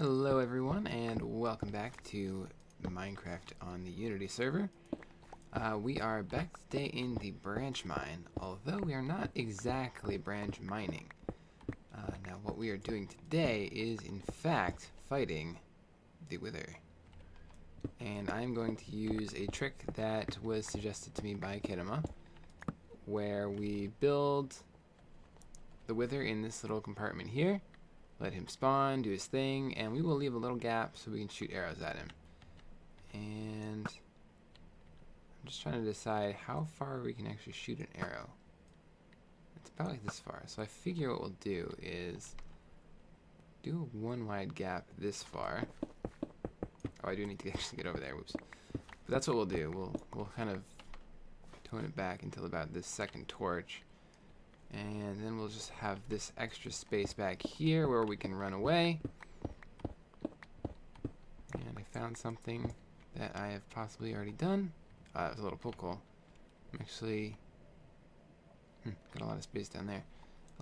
Hello everyone and welcome back to Minecraft on the Unity server. We are back today in the branch mine, although we are not exactly branch mining. Now what we are doing today is in fact fighting the Wither. And I'm going to use a trick that was suggested to me by Kidama, where we build the Wither in this little compartment here. Let him spawn, do his thing, and we will leave a little gap so we can shoot arrows at him. And I'm just trying to decide how far we can actually shoot an arrow. It's about like this far. So I figure what we'll do is do a one wide gap this far. Oh, I do need to actually get over there. Whoops. But that's what we'll do. We'll kind of tone it back until about this second torch. And then we'll just have this extra space back here where we can run away. And I found something that I have possibly already done. It was a little poke hole. I'm actually got a lot of space down there.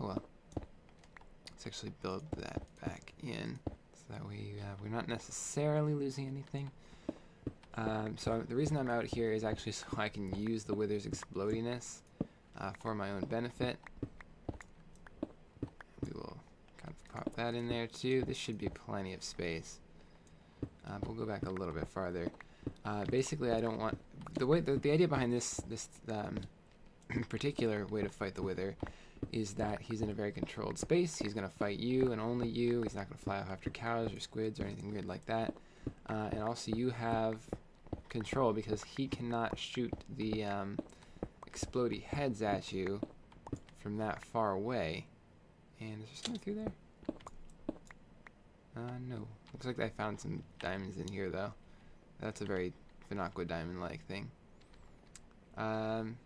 Oh well. Let's actually build that back in, so that way we're not necessarily losing anything. So the reason I'm out here is actually so I can use the Wither's explodiness for my own benefit. We will kind of pop that in there too. This should be plenty of space. But we'll go back a little bit farther. Basically, I don't want the idea behind this particular way to fight the Wither is that he's in a very controlled space. He's going to fight you and only you. He's not going to fly off after cows or squids or anything weird like that. And also, you have control because he cannot shoot the explodey heads at you from that far away. And is there something through there? No. Looks like I found some diamonds in here though. That's a very Fenaqua diamond-like thing. And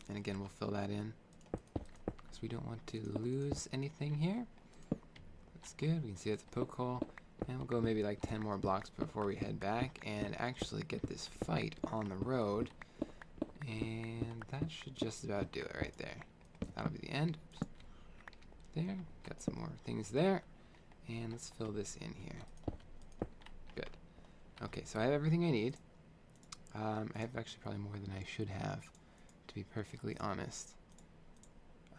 again, we'll fill that in because we don't want to lose anything here. That's good. We can see it's a poke hole. And we'll go maybe like 10 more blocks before we head back and actually get this fight on the road. And that should just about do it right there. That'll be the end. Oops. There. Got some more things there. And let's fill this in here. Good. Okay, so I have everything I need. I have actually probably more than I should have, to be perfectly honest.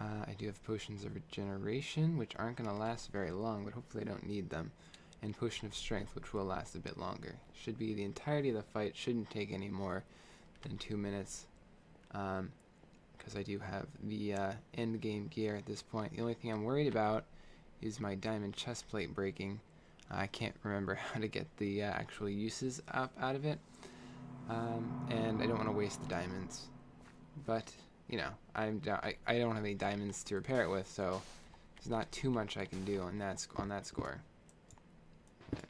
I do have potions of regeneration, which aren't going to last very long, but hopefully I don't need them. And potion of strength, which will last a bit longer. Should be the entirety of the fight. Shouldn't take any more than 2 minutes. Because I do have the end game gear at this point. The only thing I'm worried about is my diamond chest plate breaking. I can't remember how to get the actual uses up out of it. And I don't want to waste the diamonds. But, you know, I don't have any diamonds to repair it with, so there's not too much I can do on that score. And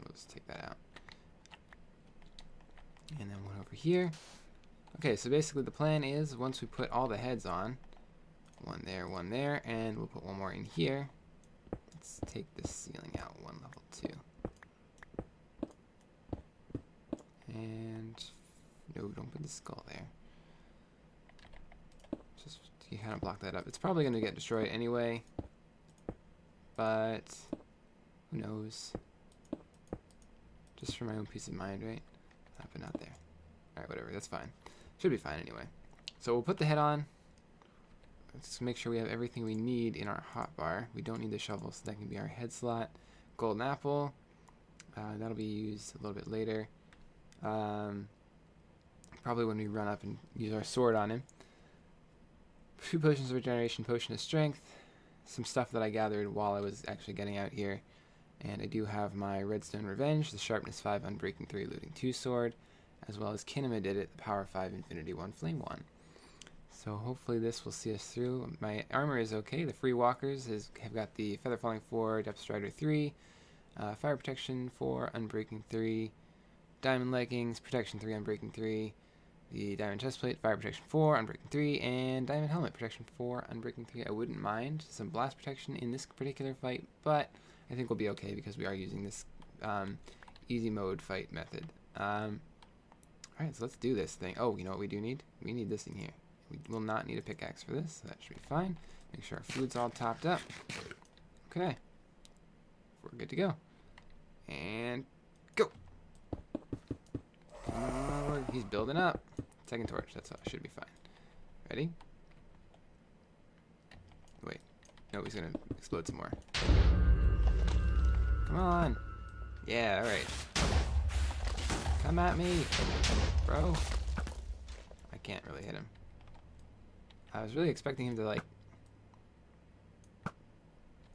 we'll just take that out. And then one over here. Okay, so basically the plan is once we put all the heads on, one there, and we'll put one more in here. Let's take this ceiling out one level too. And no, don't put the skull there. Just you kind of block that up. It's probably going to get destroyed anyway, but who knows? Just for my own peace of mind, right? But not there. Alright, whatever, that's fine. Should be fine anyway. So we'll put the head on. Let's make sure we have everything we need in our hotbar. We don't need the shovel, so that can be our head slot. Golden apple. That'll be used a little bit later. Probably when we run up and use our sword on him. 2 potions of regeneration, potion of strength. Some stuff that I gathered while I was actually getting out here. And I do have my redstone revenge, the sharpness 5, unbreaking 3, looting 2 sword, as well as Kinema did it, the power 5, infinity 1, flame 1. So hopefully this will see us through. My armor is okay. The free walkers have got the feather falling 4, depth strider 3, fire protection 4, unbreaking 3, diamond leggings, protection 3, unbreaking 3, the diamond chestplate, fire protection 4, unbreaking 3, and diamond helmet, protection 4, unbreaking 3. I wouldn't mind some blast protection in this particular fight, but I think we'll be okay because we are using this easy mode fight method. Alright, so let's do this thing. Oh, you know what we do need? We need this in here. We will not need a pickaxe for this, so that should be fine. Make sure our food's all topped up. Okay. We're good to go. And go. Oh, he's building up. Second torch. That's all. Should be fine. Ready? Wait. No, he's gonna explode some more. Come on. Yeah, alright. Come at me, bro. I can't really hit him. I was really expecting him to, like...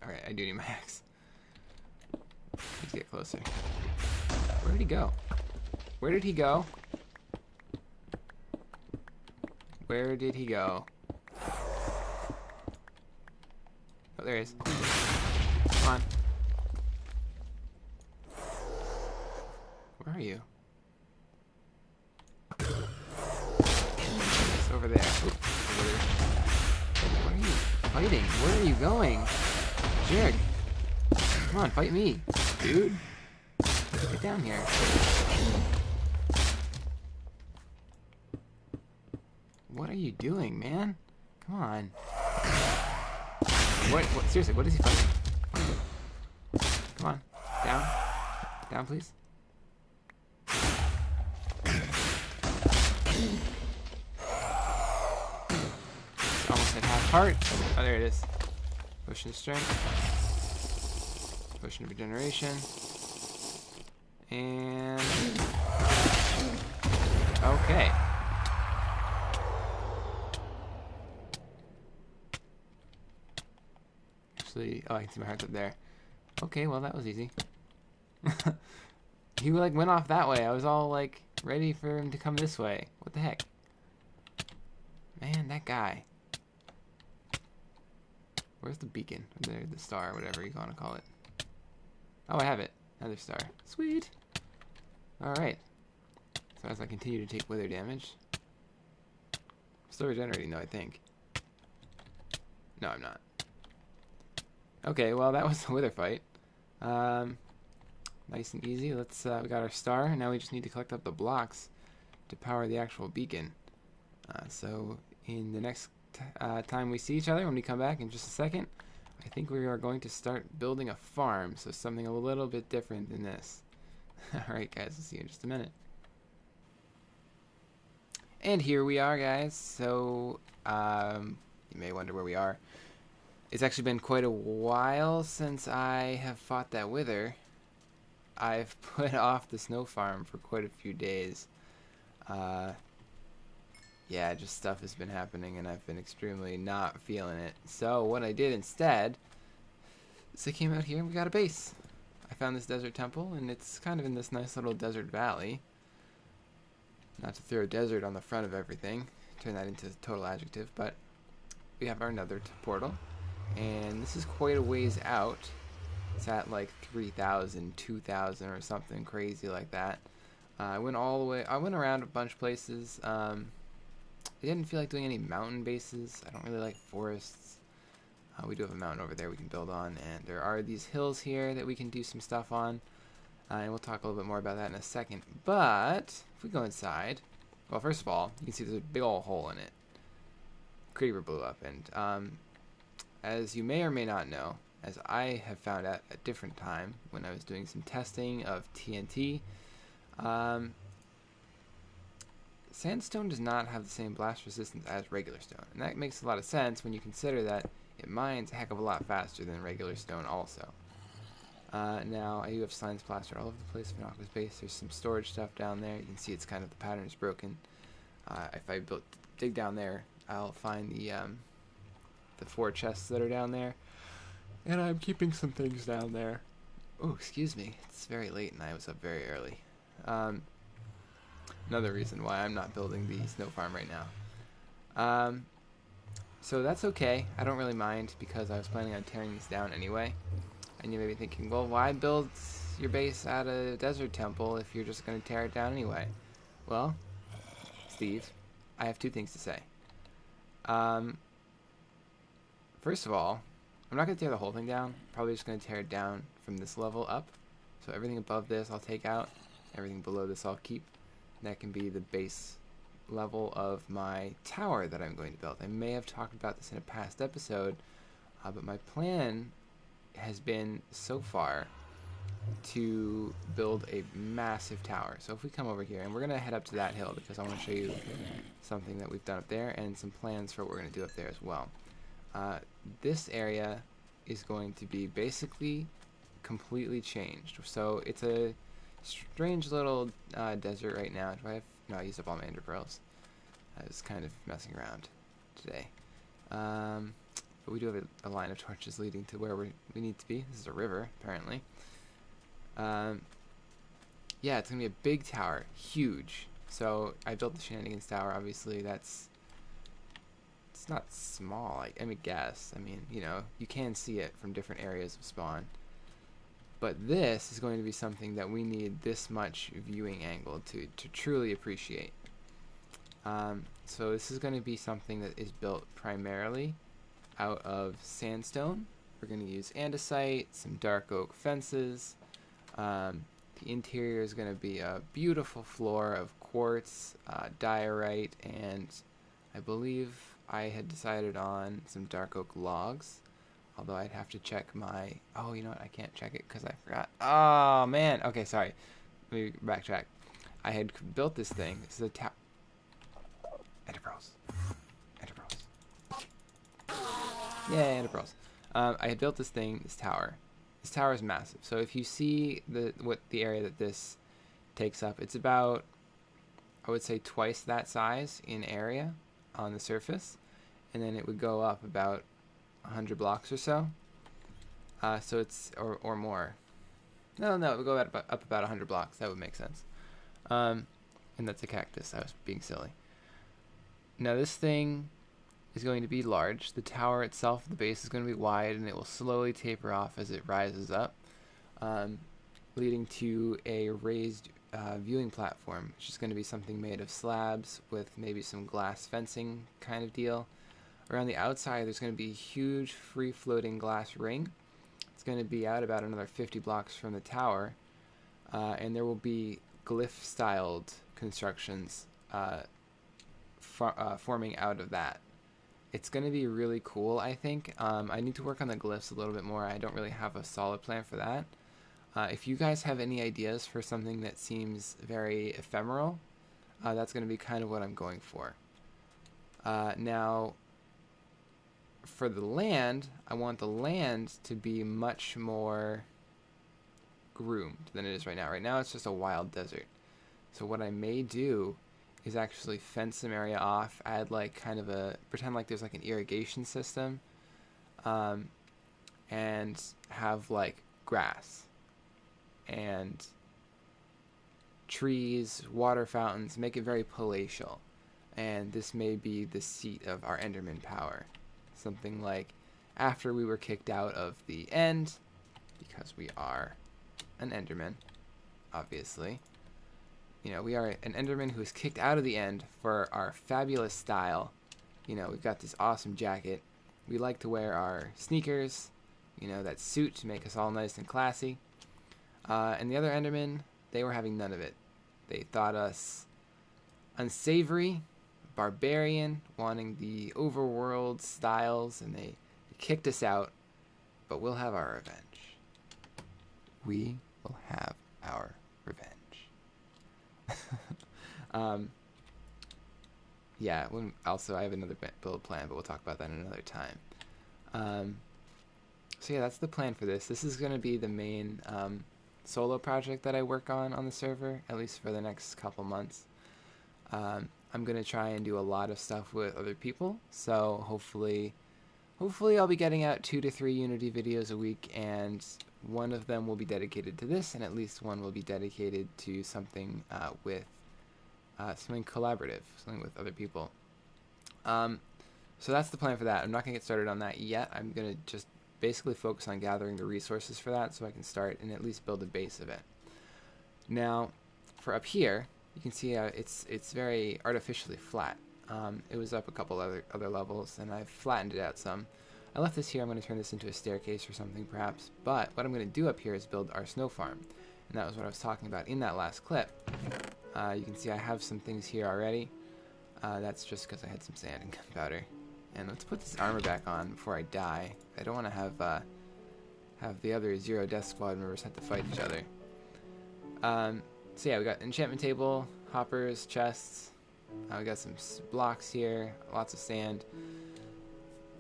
Alright, I do need my axe. Let's get closer. Where did he go? Where did he go? Where did he go? Oh, there he is. Come on. Where are you? It's over there. Oop, over there. What are you fighting? Where are you going? Jerk. Come on, fight me, dude. Get down here. What are you doing, man? Come on. What? Seriously, what is he fighting? Come on. Down. Down, please. It's almost at half heart. Oh, there it is. Potion of strength. Potion of regeneration. And... okay. Actually, oh, I can see my heart's up there. Okay, well, that was easy. He, like, went off that way. I was all, like, ready for him to come this way. What the heck? Man, that guy. Where's the beacon? Or the star, whatever you want to call it. Oh, I have it. Another star. Sweet. Alright. So as I continue to take wither damage. I'm still regenerating, though, I think. No, I'm not. Okay, well, that was the wither fight. Nice and easy. Let's, we got our star. Now we just need to collect up the blocks to power the actual beacon. So in the next time we see each other, when we come back in just a second, I think we are going to start building a farm. So something a little bit different than this. Alright guys, we'll see you in just a minute. And here we are, guys. So, you may wonder where we are. It's actually been quite a while since I have fought that wither. I've put off the snow farm for quite a few days. Yeah, just stuff has been happening and I've been extremely not feeling it. So what I did instead is I came out here and we got a base. I found this desert temple and it's kind of in this nice little desert valley. Not to throw desert on the front of everything, turn that into a total adjective, but we have our nether portal. And this is quite a ways out. It's at like 3,000, 2,000 or something crazy like that. I went all the way, I went around a bunch of places. I didn't feel like doing any mountain bases. I don't really like forests. We do have a mountain over there we can build on, and there are these hills here that we can do some stuff on. And we'll talk a little bit more about that in a second. But if we go inside, well, first of all, you can see there's a big old hole in it. Creeper blew up, and as you may or may not know, as I have found out at a different time when I was doing some testing of TNT, sandstone does not have the same blast resistance as regular stone. And that makes a lot of sense when you consider that it mines a heck of a lot faster than regular stone also. Now, I do have science plaster all over the place. Fenaqua's base, there's some storage stuff down there. You can see it's kind of, the pattern is broken. If I dig down there, I'll find the 4 chests that are down there. And I'm keeping some things down there. Oh, excuse me. It's very late and I was up very early. Another reason why I'm not building the snow farm right now. So that's okay. I don't really mind because I was planning on tearing these down anyway. And you may be thinking, well, why build your base at a desert temple if you're just going to tear it down anyway? Well, Steve, I have 2 things to say. First of all, I'm not going to tear the whole thing down. Probably just going to tear it down from this level up. So everything above this I'll take out. Everything below this I'll keep. That can be the base level of my tower that I'm going to build. I may have talked about this in a past episode, but my plan has been so far to build a massive tower. So if we come over here, and we're going to head up to that hill because I want to show you something that we've done up there and some plans for what we're going to do up there as well. This area is going to be basically completely changed. So it's a strange little desert right now. Do I have... No, I used up all my ender pearls. I was kind of messing around today. But we do have a line of torches leading to where we need to be. This is a river, apparently. Yeah, it's going to be a big tower. Huge. So I built the Shenanigans Tower. Obviously, it's not small, I guess. I mean, you know, you can see it from different areas of spawn. But this is going to be something that we need this much viewing angle to truly appreciate. So this is going to be something that is built primarily out of sandstone. We're going to use andesite, some dark oak fences. The interior is going to be a beautiful floor of quartz, diorite, and I believe I had decided on some dark oak logs. Although I'd have to check my... Oh, you know what? I can't check it because I forgot. Oh, man. Okay, sorry. Let me backtrack. I had built this thing. This is a tower. Ender pearls. Ender pearls. Yay, ender pearls. I had built this thing, this tower. This tower is massive. So if you see the area that this takes up, it's about, I would say, twice that size in area on the surface. And then it would go up about 100 blocks or so. So it's, or more. No, it would go up about 100 blocks. That would make sense. And that's a cactus. I was being silly. Now this thing is going to be large. The tower itself, the base is going to be wide, and it will slowly taper off as it rises up, leading to a raised viewing platform, which is going to be something made of slabs with maybe some glass fencing kind of deal. Around the outside, there's going to be a huge free-floating glass ring. It's going to be out about another 50 blocks from the tower, and there will be glyph-styled constructions forming out of that. It's going to be really cool, I think. I need to work on the glyphs a little bit more. I don't really have a solid plan for that. If you guys have any ideas for something that seems very ephemeral, that's going to be kind of what I'm going for. Now, for the land, I want the land to be much more groomed than it is right now. Right now, it's just a wild desert. So what I may do is actually fence some area off, add like kind of pretend like there's like an irrigation system, and have like grass and trees, water fountains, make it very palatial. And this may be the seat of our Enderman power. Something like after we were kicked out of the end, because we are an Enderman, obviously. You know, we are an Enderman who was kicked out of the end for our fabulous style. You know, we've got this awesome jacket. We like to wear our sneakers, you know, that suit to make us all nice and classy. And the other Endermen, they were having none of it. They thought us unsavory, barbarian, wanting the overworld styles, and they kicked us out. But we'll have our revenge. We will have our revenge. Yeah, also I have another build plan, but we'll talk about that another time. So yeah, that's the plan for this. This is going to be the main solo project that I work on the server, at least for the next couple months. I'm going to try and do a lot of stuff with other people, so hopefully I'll be getting out 2 to 3 Unity videos a week, and one of them will be dedicated to this, and at least one will be dedicated to something with something collaborative, something with other people. So that's the plan for that. I'm not going to get started on that yet. I'm going to just basically focus on gathering the resources for that so I can start and at least build a base of it. Now, for up here, you can see it's very artificially flat. It was up a couple other levels, and I've flattened it out some. I left this here. I'm going to turn this into a staircase or something, perhaps. But what I'm going to do up here is build our snow farm. And that was what I was talking about in that last clip. You can see I have some things here already. That's just because I had some sand and gunpowder. And let's put this armor back on before I die. I don't want to have the other 0 Death Squad members have to fight each other. So yeah, we got enchantment table, hoppers, chests. We got some blocks here, lots of sand.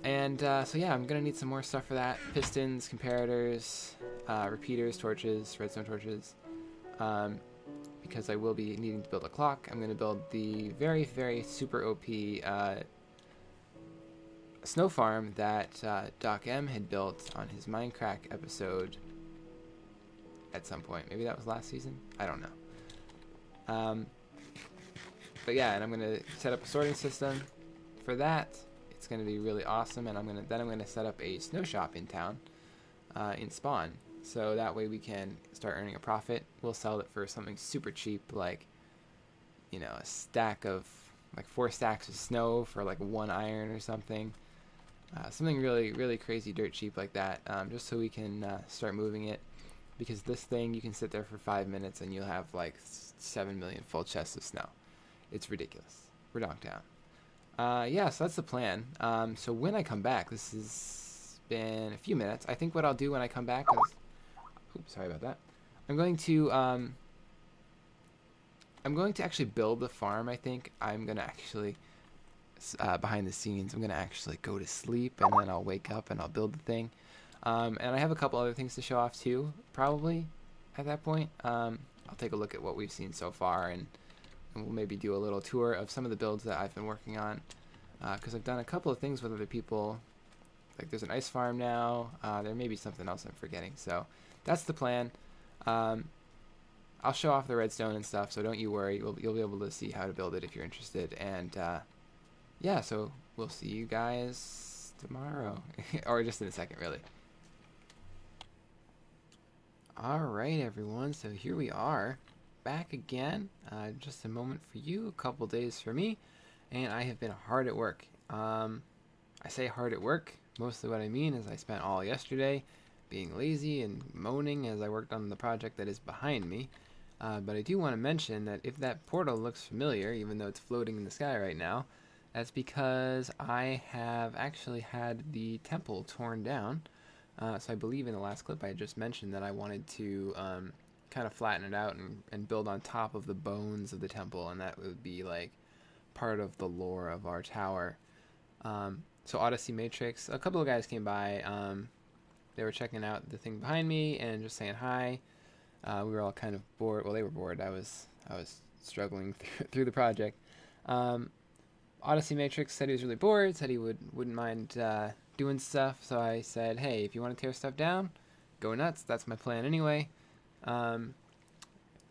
And so yeah, I'm gonna need some more stuff for that. Pistons, comparators, repeaters, torches, redstone torches. Because I will be needing to build a clock. I'm gonna build the very, very super OP snow farm that Doc M had built on his Minecraft episode at some point. Maybe that was last season? I don't know. But yeah, and I'm going to set up a sorting system for that. It's going to be really awesome, and I'm going to set up a snow shop in town, in Spawn. So that way we can start earning a profit. We'll sell it for something super cheap, like, you know, a stack of, like 4 stacks of snow for like 1 iron or something. Something really, really crazy dirt cheap like that, just so we can start moving it. Because this thing, you can sit there for 5 minutes and you'll have like 7 million full chests of snow. It's ridiculous. We're knocked down. Yeah, so that's the plan. So when I come back, this has been a few minutes. I think what I'll do when I come back is... Oops, sorry about that. I'm going to actually build the farm, I think. I'm going to actually... behind the scenes, I'm going to actually go to sleep and then I'll wake up and I'll build the thing. And I have a couple other things to show off too, probably, at that point. I'll take a look at what we've seen so far, and we'll maybe do a little tour of some of the builds that I've been working on, because I've done a couple of things with other people. Like there's an ice farm now, there may be something else I'm forgetting, so that's the plan. I'll show off the redstone and stuff, so don't you worry, you'll be able to see how to build it if you're interested, and yeah, so we'll see you guys tomorrow, or just in a second, really. Alright everyone, so here we are, back again, just a moment for you, a couple days for me, and I have been hard at work. I say hard at work, mostly what I mean is I spent all yesterday being lazy and moaning as I worked on the project that is behind me, but I do want to mention that if that portal looks familiar, even though it's floating in the sky right now, that's because I have actually had the temple torn down. So I believe in the last clip I just mentioned that I wanted to kind of flatten it out and build on top of the bones of the temple, and that would be like part of the lore of our tower. So Odyssey Matrix, a couple of guys came by. They were checking out the thing behind me and just saying hi. We were all kind of bored. Well, they were bored. I was struggling through the project. Odyssey Matrix said he was really bored, said he wouldn't mind doing stuff, so I said, hey, if you want to tear stuff down, go nuts, that's my plan anyway.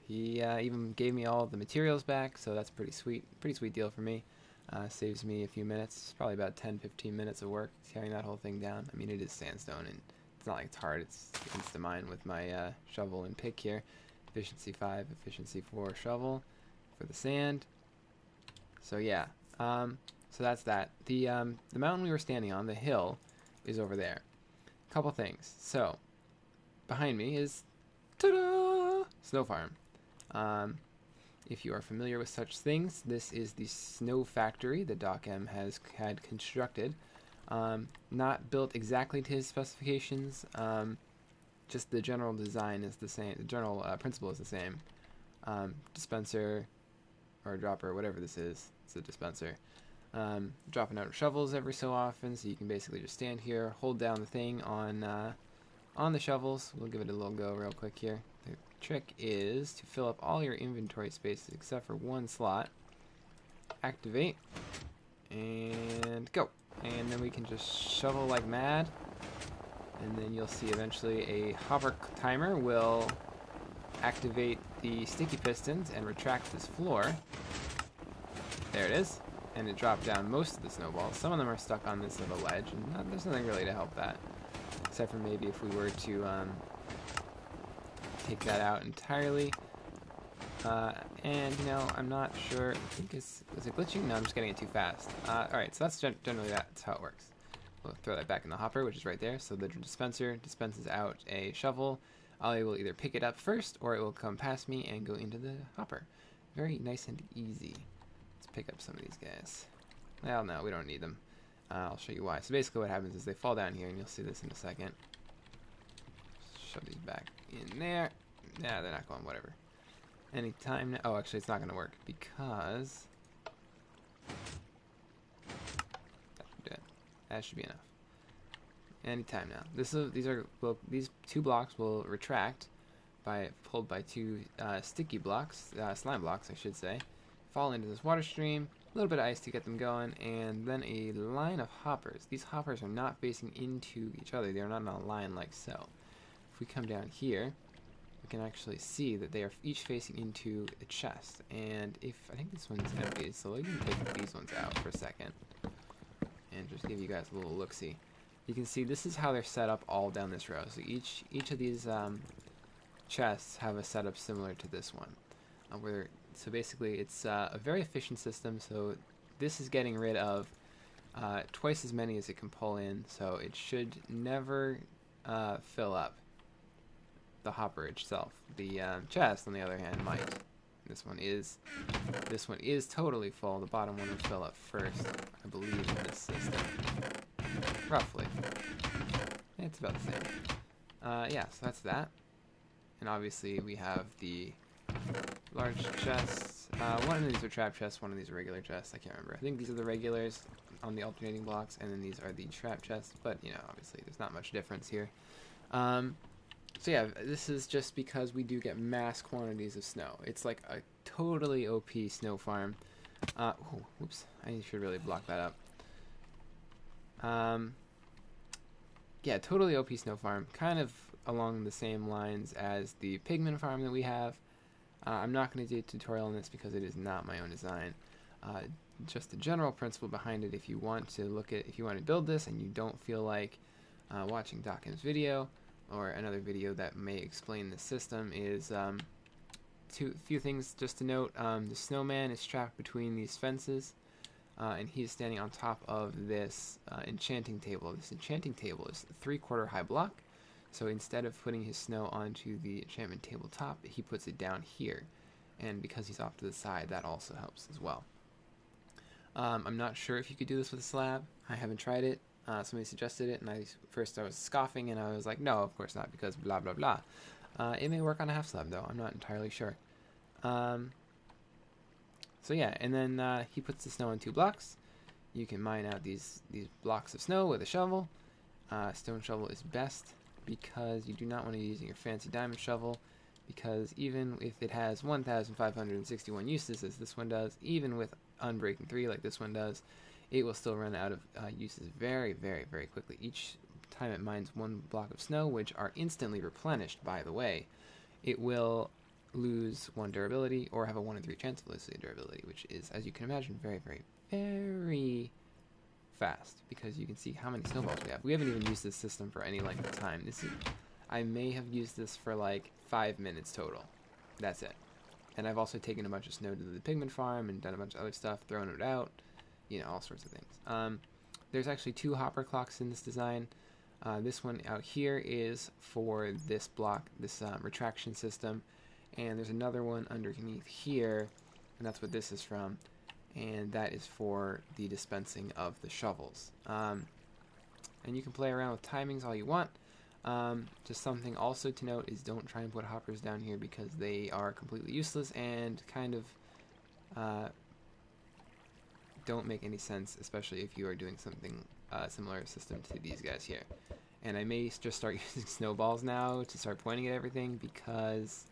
He even gave me all the materials back, so that's pretty sweet deal for me. Saves me a few minutes, probably about 10-15 minutes of work tearing that whole thing down. I mean, it is sandstone, and it's not like it's hard, it's insta-mine with my shovel and pick here. Efficiency 5, efficiency 4 shovel for the sand. So yeah, so that's that. The mountain we were standing on, the hill, is over there. Couple things. So, behind me is, ta-da! Snow farm. If you are familiar with such things, this is the snow factory that Doc M has had constructed. Not built exactly to his specifications, just the general design is the same, the general principle is the same. Dispenser, or dropper, whatever this is, it's a dispenser. Dropping out shovels every so often, so you can basically just stand here, hold down the thing on the shovels. We'll give it a little go real quick here. The trick is to fill up all your inventory spaces except for one slot. Activate, and go. And then we can just shovel like mad, and then you'll see eventually a hover timer will activate the sticky pistons and retract this floor. There it is. And it dropped down most of the snowballs. Some of them are stuck on this little ledge, and there's nothing really to help that. Except for maybe if we were to take that out entirely. And, you know, I'm not sure. I think was it glitching? No, I'm just getting it too fast. Alright, so that's generally that's how it works. We'll throw that back in the hopper, which is right there. So the dispenser dispenses out a shovel. I will either pick it up first, or it will come past me and go into the hopper. Very nice and easy. Pick up some of these guys. Well, no, we don't need them. I'll show you why. So basically what happens is they fall down here, and you'll see this in a second. shove these back in there. Nah, they're not going, whatever. Anytime now. Oh, actually, it's not going to work because that should do it. That should be enough. Anytime now. These two blocks will retract by pulled by two sticky blocks, slime blocks, I should say. Fall into this water stream. A little bit of ice to get them going, and then a line of hoppers. These hoppers are not facing into each other. They are not in a line like so. If we come down here, we can actually see that they are each facing into a chest. And if I think this one's empty, so let me take these ones out for a second and just give you guys a little look-see. You can see this is how they're set up all down this row. So each of these chests have a setup similar to this one, so basically it's a very efficient system. So this is getting rid of twice as many as it can pull in, so it should never fill up the hopper itself. The chest, on the other hand, might. This one is totally full. The bottom one will fill up first, I believe, in this system. Roughly. It's about the same. Yeah, so that's that. And obviously we have the large chests. One of these are trap chests, one of these are regular chests. I can't remember. I think these are the regulars on the alternating blocks, and then these are the trap chests. But, you know, obviously there's not much difference here. So yeah, this is just because we do get mass quantities of snow. It's like a totally OP snow farm. Whoops, I should really block that up. Yeah, totally OP snow farm. Kind of along the same lines as the pigment farm that we have. I'm not going to do a tutorial on this because it is not my own design. Just the general principle behind it. If you want to build this and you don't feel like watching Dockin's video or another video that may explain the system, is few things just to note. The snowman is trapped between these fences, and he's standing on top of this enchanting table. This enchanting table is a 3/4 high block. So instead of putting his snow onto the enchantment tabletop, he puts it down here. And because he's off to the side, that also helps as well. I'm not sure if you could do this with a slab. I haven't tried it. Somebody suggested it, and I was scoffing, and I was like, no, of course not, because blah, blah, blah. It may work on a half slab, though. I'm not entirely sure. So yeah, and then he puts the snow in 2 blocks. You can mine out these blocks of snow with a shovel. Stone shovel is best, because you do not want to be using your fancy diamond shovel, because even if it has 1,561 uses, as this one does, even with Unbreaking 3 like this one does, it will still run out of uses very, very, very quickly. Each time it mines 1 block of snow, which are instantly replenished, by the way, it will lose 1 durability, or have a 1 in 3 chance of losing durability, which is, as you can imagine, very, very, very fast, because you can see how many snowballs we have. We haven't even used this system for any length of time. I may have used this for like 5 minutes total. That's it. And I've also taken a bunch of snow to the pigment farm and done a bunch of other stuff, thrown it out, you know, all sorts of things. There's actually 2 hopper clocks in this design. This one out here is for this block, this retraction system, and there's another one underneath here, and that's what this is from. And that is for the dispensing of the shovels. And you can play around with timings all you want. Just something also to note is don't try and put hoppers down here, because they are completely useless and kind of don't make any sense, especially if you are doing something similar system to these guys here. And I may just start using snowballs now to start pointing at everything, because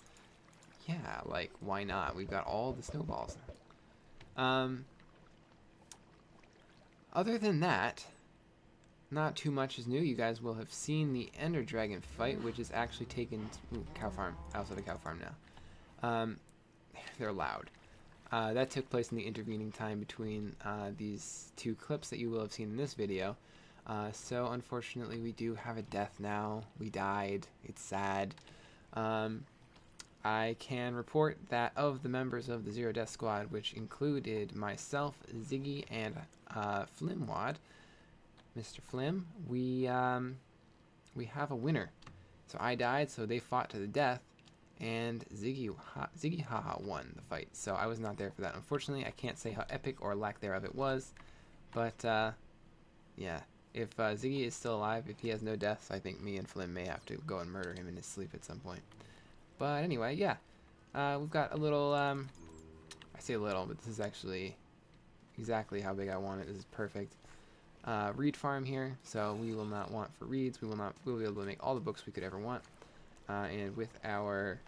yeah, like, why not? We've got all the snowballs. Other than that, not too much is new. You guys will have seen the Ender Dragon fight, which is actually taken... Ooh, cow farm. I also have a cow farm now. They're loud. That took place in the intervening time between these 2 clips that you will have seen in this video. So unfortunately we do have a death now. We died. It's sad. I can report that of the members of the Zero Death Squad, which included myself, Ziggy, and Flimwad, Mr. Flim, we have a winner. So I died, so they fought to the death, and Ziggy Haha won the fight. So I was not there for that. Unfortunately, I can't say how epic or lack thereof it was, but yeah, If Ziggy is still alive, if he has no deaths, I think me and Flynn may have to go and murder him in his sleep at some point. But anyway, yeah. We've got a little, I say a little, but this is actually exactly how big I want it. This is perfect. Reed farm here, so we will not want for reeds. We'll be able to make all the books we could ever want. And with our,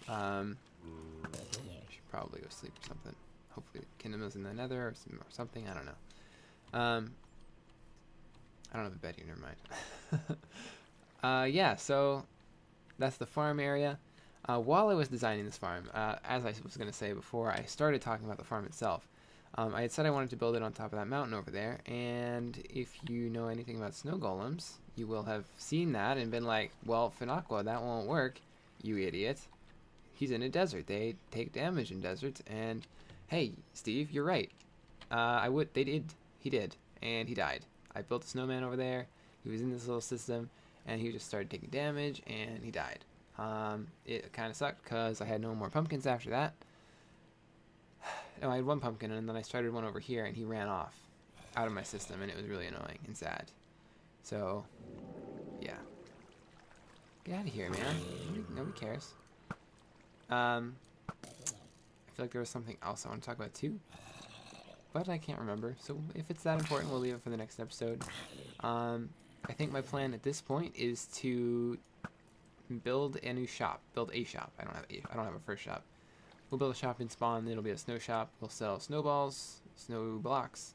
should probably go sleep or something. Hopefully Kingdom is in the nether or something, I don't know. I don't have a bed here, never mind. Yeah, so that's the farm area. While I was designing this farm, as I was going to say before I started talking about the farm itself, I had said I wanted to build it on top of that mountain over there, and if you know anything about snow golems, you will have seen that and been like, well, Fenaqua, that won't work, you idiot. He's in a desert. They take damage in deserts, and hey, Steve, you're right. He did, and he died. I built a snowman over there, he was in this little system, and he just started taking damage, and he died. It kind of sucked, because I had no more pumpkins after that. No, I had one pumpkin, and then I started one over here, and he ran off out of my system, and it was really annoying and sad. So, yeah. Get out of here, man. Nobody cares. I feel like there was something else I want to talk about, too. But I can't remember, so if it's that important, we'll leave it for the next episode. I think my plan at this point is to build a new shop. Build a shop. I don't have a first shop. We'll build a shop in spawn. It'll be a snow shop. We'll sell snowballs, snow blocks.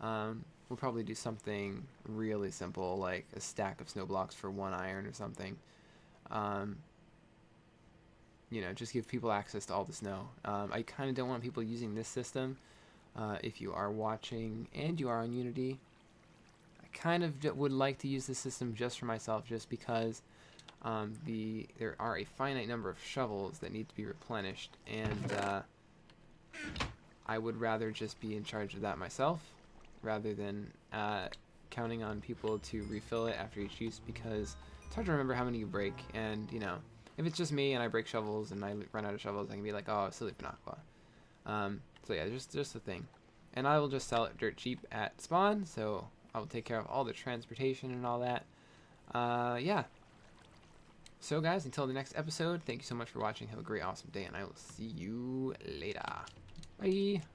We'll probably do something really simple, like a stack of snow blocks for 1 iron or something. You know, just give people access to all the snow. I kind of don't want people using this system. If you are watching and you are on Unity, I kind of would like to use this system just for myself, just because there are a finite number of shovels that need to be replenished, and I would rather just be in charge of that myself, rather than counting on people to refill it after each use, because it's hard to remember how many you break, and, you know, if it's just me and I break shovels and I run out of shovels, I can be like, oh, silly Fenaqua. So yeah, just a thing. And I will just sell it dirt cheap at spawn, so I will take care of all the transportation and all that. Yeah. So guys, until the next episode, thank you so much for watching. Have a great, awesome day, and I will see you later. Bye!